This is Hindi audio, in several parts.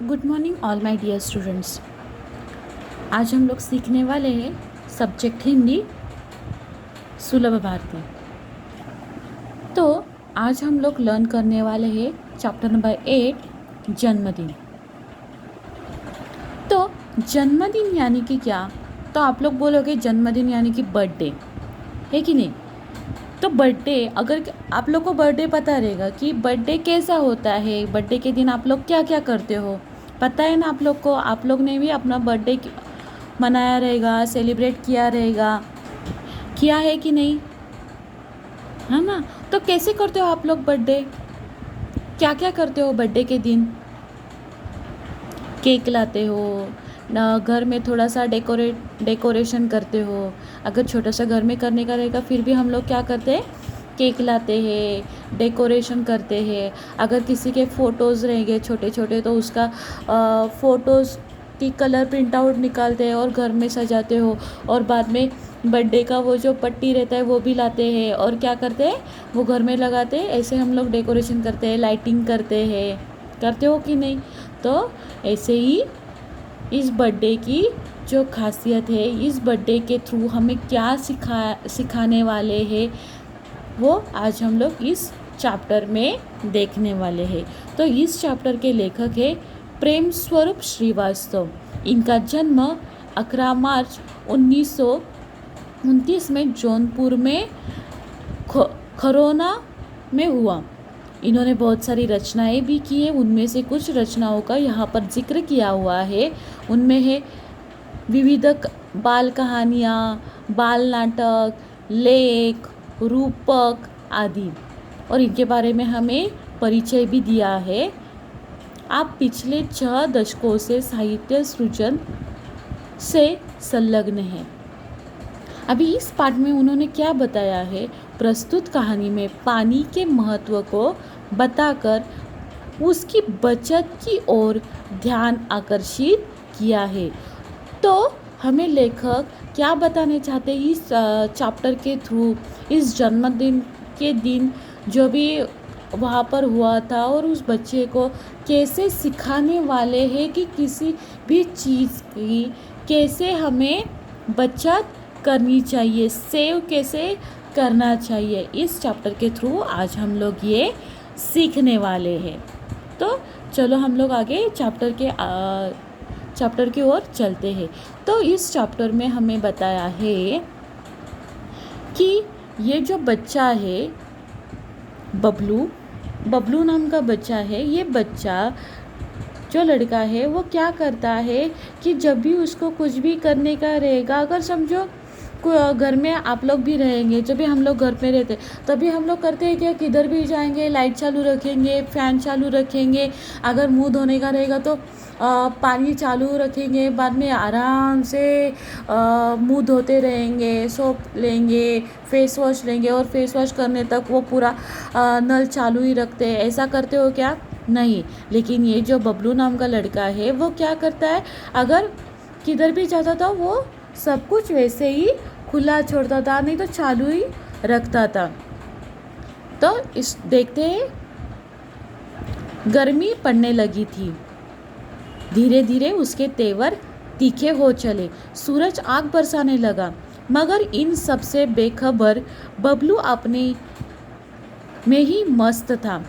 Good morning all my dear students. आज हम लोग सीखने वाले हैं सब्जेक्ट हिंदी सुलभ भारती। तो आज हम लोग लर्न करने वाले हैं चैप्टर नंबर 8 जन्मदिन। तो जन्मदिन यानी कि क्या? तो आप लोग बोलोगे जन्मदिन यानी कि बर्थडे, है कि नहीं? तो बर्थडे, अगर आप लोग को बर्थडे पता रहेगा कि बर्थडे कैसा होता है, बर्थडे के दिन आप लोग क्या क्या करते हो, पता है ना आप लोग को। आप लोग ने भी अपना बर्थडे मनाया रहेगा, सेलिब्रेट किया रहेगा, किया है कि नहीं, है ना? तो कैसे करते हो आप लोग बर्थडे? क्या क्या करते हो बर्थडे के दिन? केक लाते हो ना, घर में थोड़ा सा डेकोरेशन करते हो। अगर छोटा सा घर में करने का रहेगा फिर भी हम लोग क्या करते हैं, केक लाते हैं, डेकोरेशन करते हैं। अगर किसी के फ़ोटोज़ रहेंगे छोटे छोटे तो उसका फ़ोटोज़ की कलर प्रिंट आउट निकालते हैं और घर में सजाते हो। और बाद में बर्थडे का वो जो पट्टी रहता है वो भी लाते हैं और क्या करते हैं, वो घर में लगाते हैं। ऐसे हम लोग डेकोरेशन करते हैं, लाइटिंग करते हैं। करते हो कि नहीं? तो ऐसे ही इस बर्थडे की जो खासियत है, इस बर्थडे के थ्रू हमें क्या सिखाने वाले हैं, वो आज हम लोग इस चैप्टर में देखने वाले हैं। तो इस चैप्टर के लेखक है प्रेम स्वरूप श्रीवास्तव। इनका जन्म 11 मार्च 1929 में जौनपुर में खरोना में हुआ। इन्होंने बहुत सारी रचनाएं भी की हैं। उनमें से कुछ रचनाओं का यहाँ पर जिक्र किया हुआ है। उनमें है विविध बाल कहानियाँ, बाल नाटक, लेख, रूपक आदि। और इनके बारे में हमें परिचय भी दिया है। आप पिछले 6 दशकों से साहित्य सृजन से संलग्न हैं। अभी इस पाठ में उन्होंने क्या बताया है, प्रस्तुत कहानी में पानी के महत्व को बताकर उसकी बचत की ओर ध्यान आकर्षित किया है। तो हमें लेखक क्या बताने चाहते हैं इस चैप्टर के थ्रू, इस जन्मदिन के दिन जो भी वहाँ पर हुआ था और उस बच्चे को कैसे सिखाने वाले हैं कि किसी भी चीज़ की कैसे हमें बचत करनी चाहिए, सेव कैसे करना चाहिए। इस चैप्टर के थ्रू आज हम लोग ये सीखने वाले हैं। तो चलो हम लोग आगे चैप्टर की ओर चलते हैं। तो इस चैप्टर में हमें बताया है कि ये जो बच्चा है, बबलू नाम का बच्चा है। ये बच्चा जो लड़का है वो क्या करता है कि जब भी उसको कुछ भी करने का रहेगा, अगर समझो घर में आप लोग भी रहेंगे, जब भी हम लोग घर में रहते तभी हम लोग करते हैं क्या, किधर भी जाएंगे लाइट चालू रखेंगे, फ़ैन चालू रखेंगे। अगर मुंह धोने का रहेगा तो पानी चालू रखेंगे, बाद में आराम से मुंह धोते रहेंगे, सोप लेंगे, फेस वॉश लेंगे और फेस वॉश करने तक वो पूरा नल चालू ही रखते हैं। ऐसा करते हो क्या? नहीं। लेकिन ये जो बबलू नाम का लड़का है वो क्या करता है, अगर किधर भी जाता था वो सब कुछ वैसे ही खुला छोड़ता था, नहीं तो चालू ही रखता था। तो इस देखते हैं, गर्मी पड़ने लगी थी। धीरे धीरे उसके तेवर तीखे हो चले, सूरज आग बरसाने लगा। मगर इन सब से बेखबर बबलू अपने में ही मस्त था।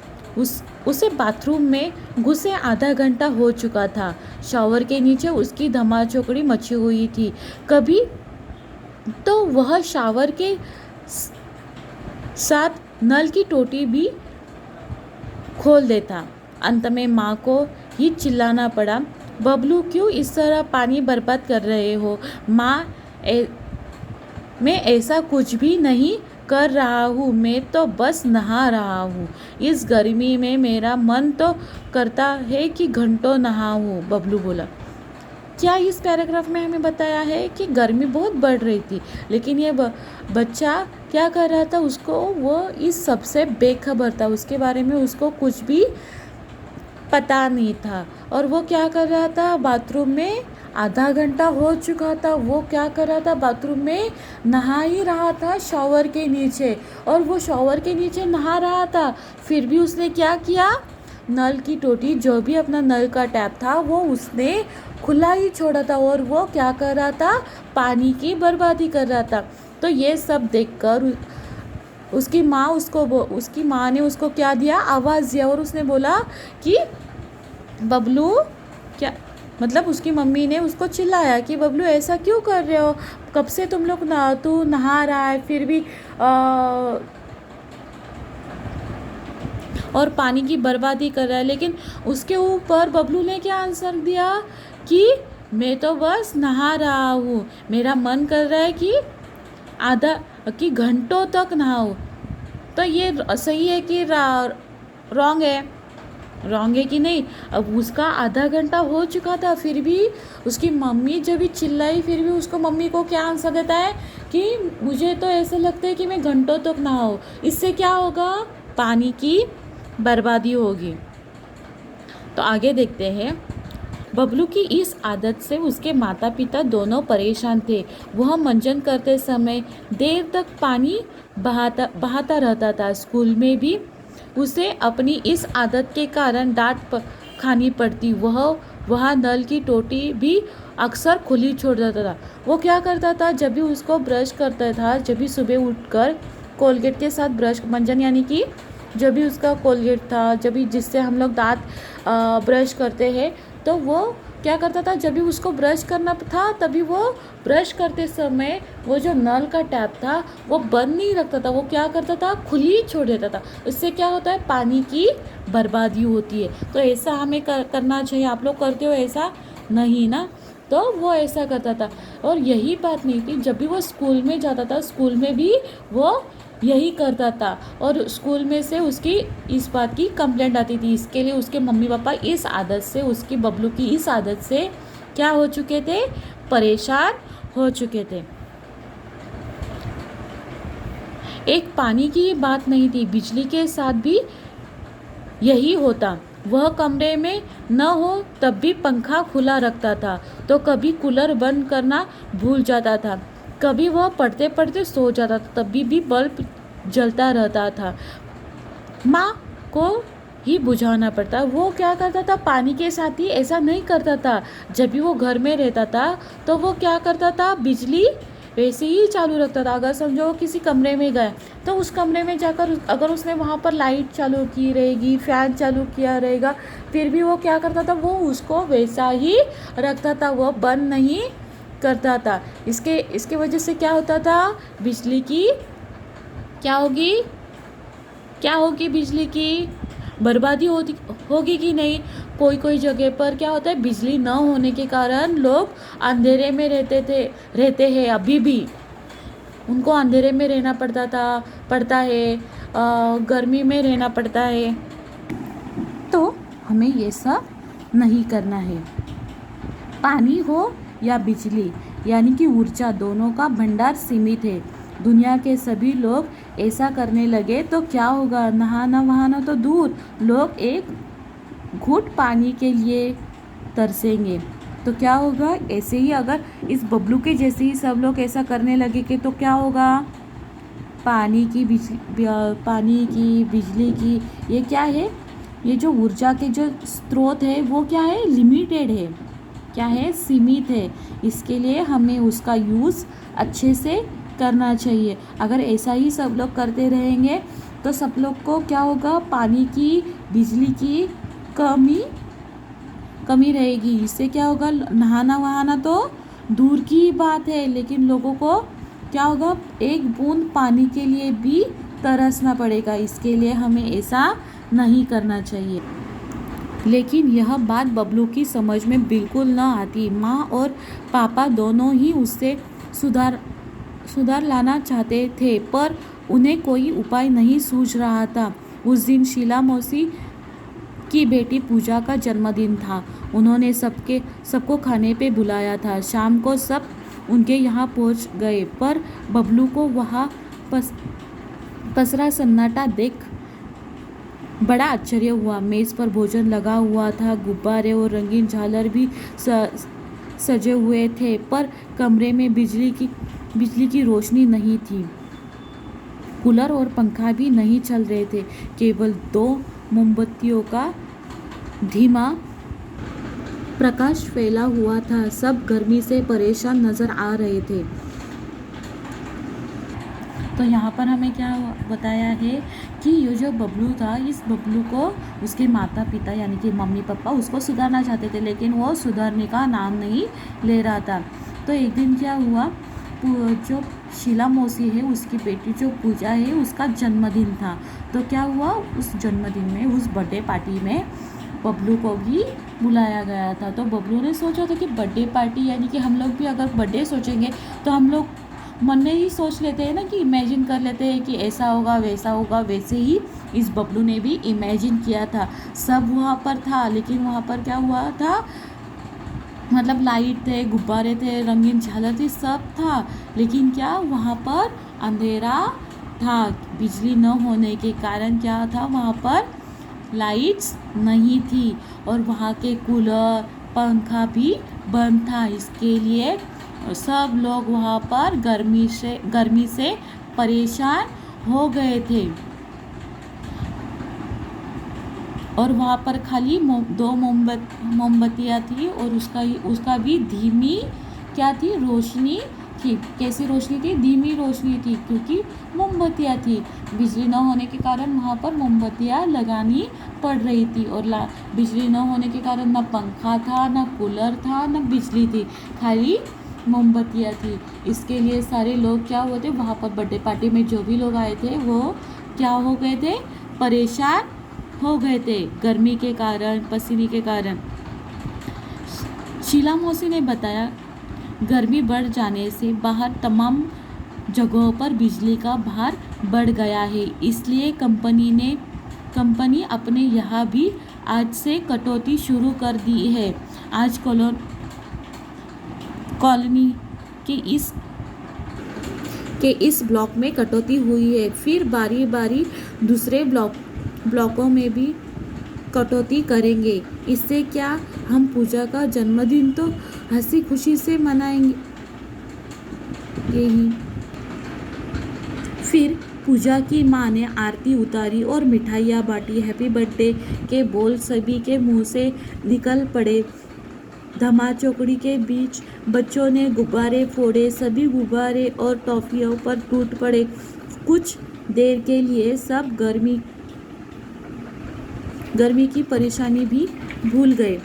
उसे बाथरूम में घुसे आधा घंटा हो चुका था। शॉवर के नीचे उसकी धमाचौकड़ी मची हुई थी। कभी तो वह शॉवर के साथ नल की टोटी भी खोल देता। अंत में माँ को ही चिल्लाना पड़ा, बबलू क्यों इस तरह पानी बर्बाद कर रहे हो? माँ, मैं ऐसा कुछ भी नहीं कर रहा हूँ, मैं तो बस नहा रहा हूँ। इस गर्मी में मेरा मन तो करता है कि घंटों नहाऊँ, बबलू बोला। क्या इस पैराग्राफ में हमें बताया है कि गर्मी बहुत बढ़ रही थी, लेकिन ये बच्चा क्या कर रहा था, उसको वो इस सब से बेखबर था, उसके बारे में उसको कुछ भी पता नहीं था। और वो क्या कर रहा था, बाथरूम में आधा घंटा हो चुका था, वो क्या कर रहा था, बाथरूम में नहा ही रहा था शॉवर के नीचे। और वो शॉवर के नीचे नहा रहा था, फिर भी उसने क्या किया, नल की टोटी, जो भी अपना नल का टैप था वो उसने खुला ही छोड़ा था और वो क्या कर रहा था, पानी की बर्बादी कर रहा था। तो ये सब देखकर उसकी माँ ने उसको क्या दिया, आवाज़ दिया, और उसने बोला कि बबलू क्या, मतलब उसकी मम्मी ने उसको चिल्लाया कि बबलू ऐसा क्यों कर रहे हो, कब से तुम लोग तू नहा रहा है फिर भी और पानी की बर्बादी कर रहा है। लेकिन उसके ऊपर बबलू ने क्या आंसर दिया कि मैं तो बस नहा रहा हूँ, मेरा मन कर रहा है कि घंटों तक नहाऊँ। तो ये सही है कि रॉन्ग है, रॉन्ग है कि नहीं। अब उसका आधा घंटा हो चुका था, फिर भी उसकी मम्मी जब भी चिल्लाई, फिर भी उसको मम्मी को क्या आंसर देता है कि मुझे तो ऐसा लगता है कि मैं घंटों तक नहाऊँ। इससे क्या होगा, पानी की बर्बादी होगी। तो आगे देखते हैं। बबलू की इस आदत से उसके माता पिता दोनों परेशान थे। वह मंजन करते समय देर तक पानी बहाता रहता था। स्कूल में भी उसे अपनी इस आदत के कारण डांट खानी पड़ती। वह नल की टोटी भी अक्सर खुली छोड़ देता था। वो क्या करता था, जब भी उसको ब्रश करता था, जब भी सुबह उठकर कोलगेट के साथ ब्रश मंजन, यानी कि जब भी उसका कोलगेट था, जब भी जिससे हम लोग दांत ब्रश करते हैं, तो वो क्या करता था, जब भी उसको ब्रश करना था तभी वो ब्रश करते समय वो जो नल का टैप था वो बंद नहीं रखता था, वो क्या करता था, खुली छोड़ देता था। इससे क्या होता है, पानी की बर्बादी होती है। तो ऐसा हमें करना चाहिए। आप लोग करते हो ऐसा? नहीं ना। तो वो ऐसा करता था। और यही बात नहीं थी, जब भी वो स्कूल में जाता था, स्कूल में भी वो यही करता था और स्कूल में से उसकी इस बात की कंप्लेंट आती थी। इसके लिए उसके मम्मी पापा इस आदत से, उसकी बबलू की इस आदत से क्या हो चुके थे, परेशान हो चुके थे। एक पानी की बात नहीं थी, बिजली के साथ भी यही होता। वह कमरे में न हो तब भी पंखा खुला रखता था, तो कभी कूलर बंद करना भूल जाता था, कभी वह पढ़ते पढ़ते सो जाता था, तभी भी बल्ब जलता रहता था। माँ को ही बुझाना पड़ता। वो क्या करता था, पानी के साथ ही ऐसा नहीं करता था। जब भी वो घर में रहता था तो वो क्या करता था, बिजली वैसे ही चालू रखता था। अगर समझो वो किसी कमरे में गए तो उस कमरे में जाकर अगर उसने वहाँ पर लाइट चालू की रहेगी, फैन चालू किया रहेगा, फिर भी वो क्या करता था, वो उसको वैसा ही रखता था, वो बंद नहीं करता था। इसके वजह से क्या होता था, बिजली की क्या होगी बिजली की बर्बादी होगी कि नहीं। कोई जगह पर क्या होता है, बिजली न होने के कारण लोग अंधेरे में रहते हैं। अभी भी उनको अंधेरे में रहना पड़ता है, गर्मी में रहना पड़ता है। तो हमें ये सब नहीं करना है। पानी हो या बिजली, यानी कि ऊर्जा, दोनों का भंडार सीमित है। दुनिया के सभी लोग ऐसा करने लगे तो क्या होगा, नहाना वहाना तो दूर, लोग एक घूंट पानी के लिए तरसेंगे। तो क्या होगा, ऐसे ही अगर इस बबलू के जैसे ही सब लोग ऐसा करने लगेंगे तो क्या होगा, पानी की बिजली की ये क्या है, ये जो ऊर्जा के जो स्रोत है वो क्या है, लिमिटेड है, क्या है, सीमित है। इसके लिए हमें उसका यूज़ अच्छे से करना चाहिए। अगर ऐसा ही सब लोग करते रहेंगे तो सब लोग को क्या होगा, पानी की, बिजली की कमी रहेगी। इससे क्या होगा, नहाना वहाना तो दूर की बात है, लेकिन लोगों को क्या होगा, एक बूंद पानी के लिए भी तरसना पड़ेगा। इसके लिए हमें ऐसा नहीं करना चाहिए। लेकिन यह बात बबलू की समझ में बिल्कुल न आती। माँ और पापा दोनों ही उससे सुधार लाना चाहते थे, पर उन्हें कोई उपाय नहीं सूझ रहा था। उस दिन शीला मौसी की बेटी पूजा का जन्मदिन था। उन्होंने सबको खाने पे बुलाया था। शाम को सब उनके यहाँ पहुँच गए, पर बबलू को वहाँ पसरा सन्नाटा देख बड़ा आश्चर्य हुआ। मेज़ पर भोजन लगा हुआ था, गुब्बारे और रंगीन झालर भी सजे हुए थे, पर कमरे में बिजली की रोशनी नहीं थी। कूलर और पंखा भी नहीं चल रहे थे। केवल 2 मोमबत्तियों का धीमा प्रकाश फैला हुआ था। सब गर्मी से परेशान नजर आ रहे थे। तो यहाँ पर हमें क्या बताया है कि ये जो बबलू था, इस बबलू को उसके माता पिता यानी कि मम्मी पापा उसको सुधारना चाहते थे, लेकिन वो सुधारने का नाम नहीं ले रहा था। तो एक दिन क्या हुआ, जो शीला मौसी है उसकी बेटी जो पूजा है उसका जन्मदिन था। तो क्या हुआ, उस जन्मदिन में उस बर्थडे पार्टी में बबलू को भी बुलाया गया था। तो बबलू ने सोचा था कि बर्थडे पार्टी यानी कि हम लोग भी अगर बर्थडे सोचेंगे तो हम लोग मन में ही सोच लेते हैं ना, कि इमेजिन कर लेते हैं कि ऐसा होगा वैसा होगा। वैसे ही इस बबलू ने भी इमेजिन किया था। सब वहाँ पर था, लेकिन वहाँ पर क्या हुआ था, मतलब लाइट थे, गुब्बारे थे, रंगीन झालर थी, सब था, लेकिन क्या वहाँ पर अंधेरा था। बिजली न होने के कारण क्या था, वहाँ पर लाइट्स नहीं थी और वहाँ के कूलर पंखा भी बंद था। इसके लिए सब लोग वहाँ पर गर्मी से परेशान हो गए थे। और वहाँ पर खाली दो मोमबत्तियाँ थी और उसका भी धीमी क्या थी, रोशनी थी। कैसी रोशनी थी, धीमी रोशनी थी, क्योंकि मोमबत्तियाँ थी। बिजली न होने के कारण वहाँ पर मोमबत्तियाँ लगानी पड़ रही थी। और बिजली न होने के कारण ना पंखा था, ना कूलर था, ना बिजली थी, खाली मोमबत्तियाँ थी। इसके लिए सारे लोग क्या हुए थे, वहाँ पर बर्थडे पार्टी में जो भी लोग आए थे वो क्या हो गए थे, परेशान हो गए थे गर्मी के कारण, पसीने के कारण। शीला मौसी ने बताया, गर्मी बढ़ जाने से बाहर तमाम जगहों पर बिजली का भार बढ़ गया है। इसलिए कंपनी अपने यहाँ भी आज से कटौती शुरू कर दी है। आज कॉलोनी के इस ब्लॉक में कटौती हुई है, फिर बारी बारी दूसरे ब्लॉकों में भी कटौती करेंगे। इससे क्या, हम पूजा का जन्मदिन तो हंसी खुशी से मनाएंगे ही। फिर पूजा की माँ ने आरती उतारी और मिठाइयाँ बांटी। हैप्पी बर्थडे के बोल सभी के मुंह से निकल पड़े। धमा चौकड़ी के बीच बच्चों ने गुब्बारे फोड़े। सभी गुब्बारे और टॉफियों पर टूट पड़े। कुछ देर के लिए सब गर्मी की परेशानी भी भूल गए।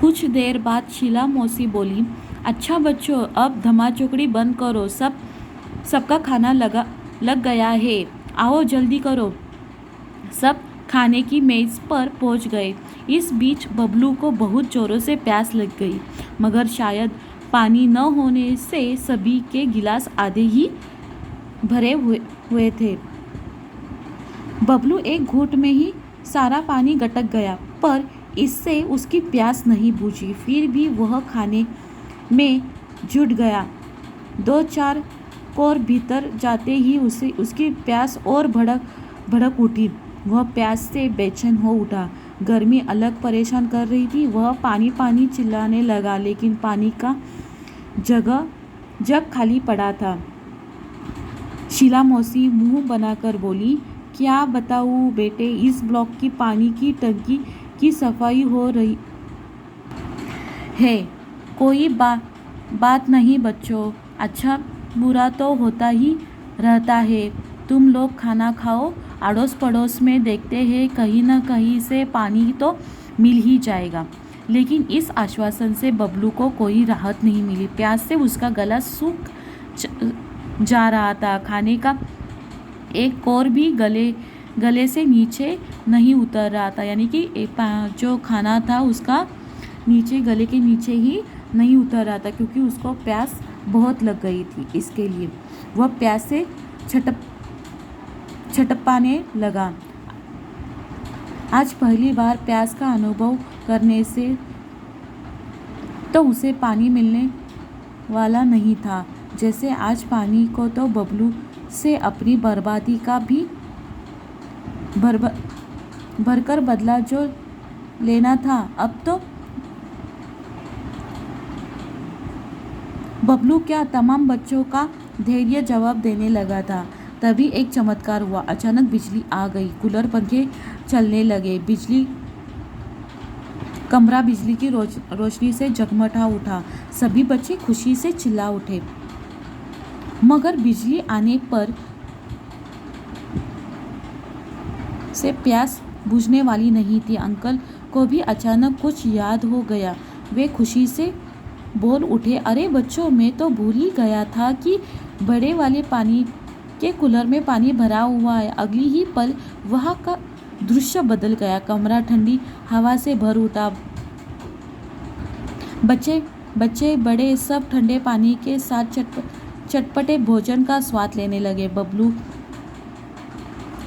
कुछ देर बाद शीला मौसी बोली, अच्छा बच्चों, अब धमा चौकड़ी बंद करो। सबका खाना लग गया है, आओ जल्दी करो। सब खाने की मेज पर पहुंच गए। इस बीच बबलू को बहुत जोरों से प्यास लग गई, मगर शायद पानी न होने से सभी के गिलास आधे ही भरे हुए थे। बबलू एक घूंट में ही सारा पानी गटक गया, पर इससे उसकी प्यास नहीं बुझी। फिर भी वह खाने में जुट गया। 2-4 कोर भीतर जाते ही उसकी प्यास और भड़क उठी। वह प्यास से बेचैन हो उठा। गर्मी अलग परेशान कर रही थी। वह पानी चिल्लाने लगा, लेकिन पानी का जग खाली पड़ा था। शीला मौसी मुंह बनाकर बोली, क्या बताऊं बेटे, इस ब्लॉक की पानी की टंकी की सफाई हो रही है। कोई बात नहीं बच्चों, अच्छा बुरा तो होता ही रहता है। तुम लोग खाना खाओ, अड़ोस पड़ोस में देखते हैं, कहीं ना कहीं से पानी तो मिल ही जाएगा। लेकिन इस आश्वासन से बबलू को कोई राहत नहीं मिली। प्यास से उसका गला सूख जा रहा था। खाने का एक कोर भी गले से नीचे नहीं उतर रहा था, यानी कि जो खाना था उसका नीचे, गले के नीचे ही नहीं उतर रहा था, क्योंकि उसको प्यास बहुत लग गई थी। इसके लिए वह प्यास से छटपटाने लगा। आज पहली बार प्यास का अनुभव करने से तो उसे पानी मिलने वाला नहीं था। जैसे आज पानी को तो बबलू से अपनी बर्बादी का भी भरकर बदला जो लेना था। अब तो बबलू क्या तमाम बच्चों का धैर्य जवाब देने लगा था। तभी एक चमत्कार हुआ। अचानक बिजली आ गई, कूलर पंखे चलने लगे, कमरा बिजली की रोशनी से जगमगा उठा। सभी बच्चे खुशी से चिल्ला उठे। मगर बिजली आने पर से प्यास बुझने वाली नहीं थी। अंकल को भी अचानक कुछ याद हो गया। वे खुशी से बोल उठे, अरे बच्चों, मैं तो भूल ही गया था कि बड़े वाले पानी के कूलर में पानी भरा हुआ है। अगली ही पल वहाँ का दृश्य बदल गया। कमरा ठंडी हवा से भर उठा। बच्चे बड़े सब ठंडे पानी के साथ चटपटे भोजन का स्वाद लेने लगे। बबलू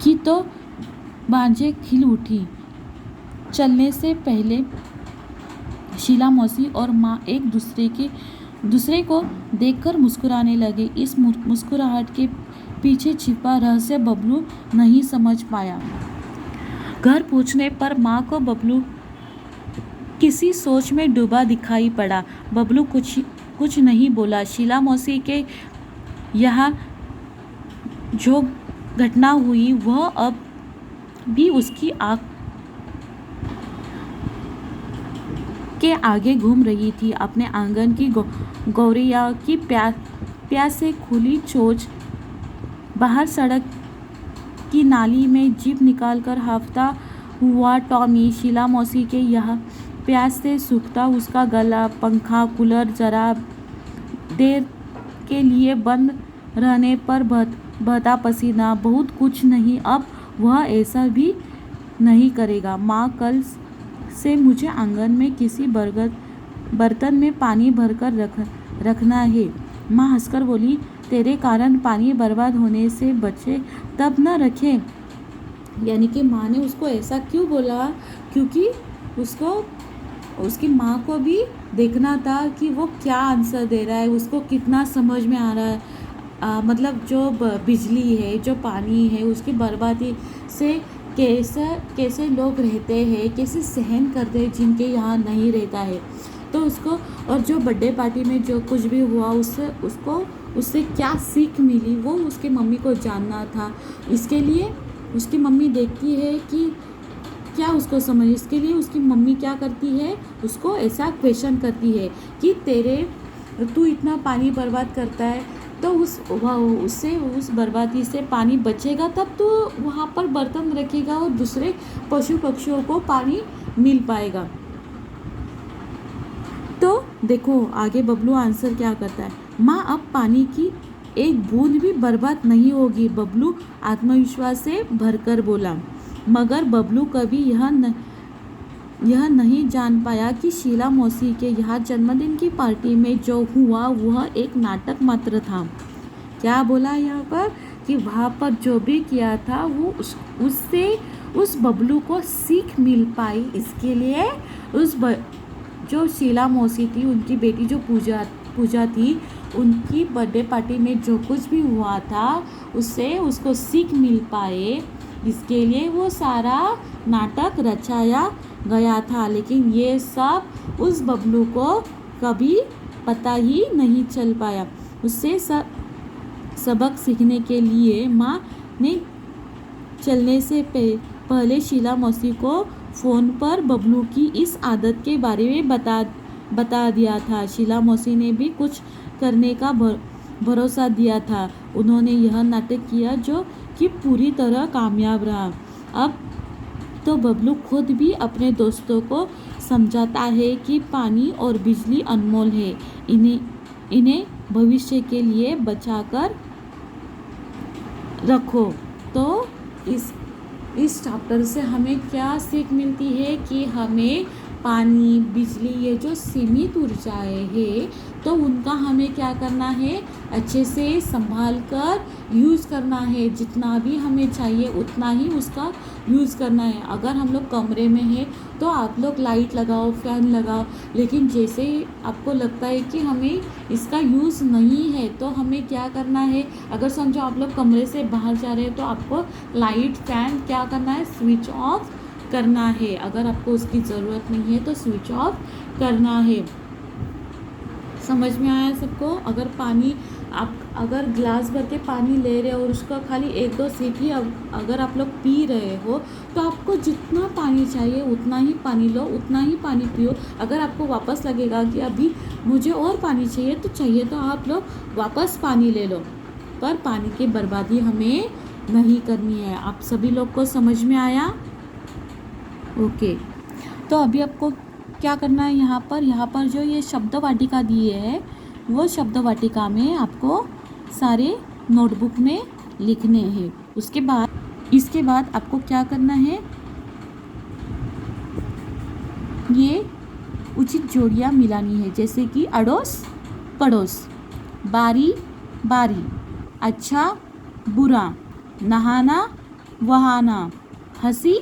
की तो बाजें खिल उठी। चलने से पहले शीला मौसी और माँ एक दूसरे को देखकर मुस्कुराने लगे। इस मुस्कुराहट के पीछे छिपा रहस्य बबलू नहीं समझ पाया। घर पहुँचने पर माँ को बबलू किसी सोच में डूबा दिखाई पड़ा। बबलू कुछ नहीं बोला। शीला मौसी के यहाँ जो घटना हुई वह अब भी उसकी आँख के आगे घूम रही थी। अपने आंगन की गौरैया की प्यास से खुली चोंच, बाहर सड़क की नाली में जीभ निकालकर हांफता हुआ टॉमी, शीला मौसी के यहाँ प्यास से सूखता उसका गला, पंखा, कूलर जरा देर के लिए बंद रहने पर बहता पसीना, बहुत कुछ नहीं। अब वह ऐसा भी नहीं करेगा। माँ, कल से मुझे आंगन में किसी बर्तन में पानी भरकर रखना है। माँ हंसकर बोली, तेरे कारण पानी बर्बाद होने से बचे तब न रखे। यानी कि माँ ने उसको ऐसा क्यों बोला? क्योंकि उसकी माँ को भी देखना था कि वो क्या आंसर दे रहा है, उसको कितना समझ में आ रहा है। मतलब जो बिजली है, जो पानी है, उसकी बर्बादी से कैसे लोग रहते हैं, कैसे सहन करते हैं जिनके यहाँ नहीं रहता है। तो उसको, और जो बर्थडे पार्टी में जो कुछ भी हुआ उससे क्या सीख मिली, वो उसकी मम्मी को जानना था। इसके लिए उसकी मम्मी देखती है कि क्या उसको समझ, इसके लिए उसकी मम्मी क्या करती है, उसको ऐसा क्वेश्चन करती है कि तू इतना पानी बर्बाद करता है, तो उस बर्बादी से पानी बचेगा तब तो वहाँ पर बर्तन रखेगा और दूसरे पशु पक्षियों को पानी मिल पाएगा। तो देखो आगे बबलू आंसर क्या करता है। माँ, अब पानी की एक बूंद भी बर्बाद नहीं होगी, बबलू आत्मविश्वास से भरकर बोला। मगर बबलू कभी यह नहीं जान पाया कि शीला मौसी के यहाँ जन्मदिन की पार्टी में जो हुआ वह एक नाटक मात्र था। क्या बोला यहाँ पर कि वहाँ पर जो भी किया था वो उससे उस बबलू को सीख मिल पाई। इसके लिए जो शीला मौसी थी, उनकी बेटी जो पूजा थी, उनकी बर्थडे पार्टी में जो कुछ भी हुआ था उससे उसको सीख मिल पाए, इसके लिए वो सारा नाटक रचाया गया था। लेकिन ये सब उस बबलू को कभी पता ही नहीं चल पाया। उससे सबक सीखने के लिए माँ ने चलने से पहले शीला मौसी को फ़ोन पर बबलू की इस आदत के बारे में बता दिया था। शीला मौसी ने भी कुछ करने का भरोसा दिया था। उन्होंने यह नाटक किया जो कि पूरी तरह कामयाब रहा। अब तो बबलू खुद भी अपने दोस्तों को समझाता है कि पानी और बिजली अनमोल है, इन्हें भविष्य के लिए बचाकर रखो। तो इस चैप्टर से हमें क्या सीख मिलती है कि हमें पानी, बिजली, ये जो सीमित ऊर्जाएं है, तो उनका हमें क्या करना है, अच्छे से संभाल कर यूज़ करना है। जितना भी हमें चाहिए उतना ही उसका यूज़ करना है। अगर हम लोग कमरे में हैं तो आप लोग लाइट लगाओ, फ़ैन लगाओ, लेकिन जैसे ही आपको लगता है कि हमें इसका यूज़ नहीं है तो हमें क्या करना है, अगर समझो आप लोग कमरे से बाहर जा रहे हैं तो आपको लाइट, फ़ैन क्या करना है, स्विच ऑफ करना है। अगर आपको उसकी ज़रूरत नहीं है तो स्विच ऑफ करना है। समझ में आया सबको? अगर पानी आप अगर ग्लास भर के पानी ले रहे हो और उसका खाली 1-2 सिप ही अगर आप लोग पी रहे हो, तो आपको जितना पानी चाहिए उतना ही पानी लो, उतना ही पानी पियो। अगर आपको वापस लगेगा कि अभी मुझे और पानी चाहिए तो आप लोग वापस पानी ले लो, पर पानी की बर्बादी हमें नहीं करनी है। आप सभी लोग को समझ में आया? ओके, तो अभी आपको क्या करना है, यहाँ पर जो ये शब्द वाटिका दिए है, वो शब्द वाटिका में आपको सारे नोटबुक में लिखने हैं। इसके बाद आपको क्या करना है, ये उचित जोड़ियाँ मिलानी है, जैसे कि अड़ोस पड़ोस, बारी बारी, अच्छा बुरा, नहाना वहाना, हंसी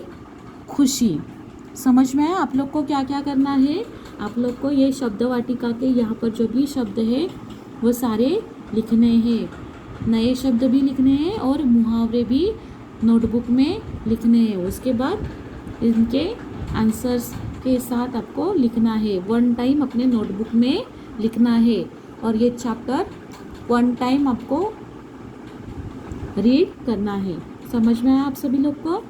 खुशी। समझ में आया आप लोग को क्या क्या करना है? आप लोग को ये शब्द वाटिका के यहाँ पर जो भी शब्द है वो सारे लिखने हैं, नए शब्द भी लिखने हैं और मुहावरे भी नोटबुक में लिखने हैं। उसके बाद इनके आंसर्स के साथ आपको लिखना है, 1 टाइम अपने नोटबुक में लिखना है। और ये चैप्टर 1 टाइम आपको रीड करना है। समझ में आया आप सभी लोग को?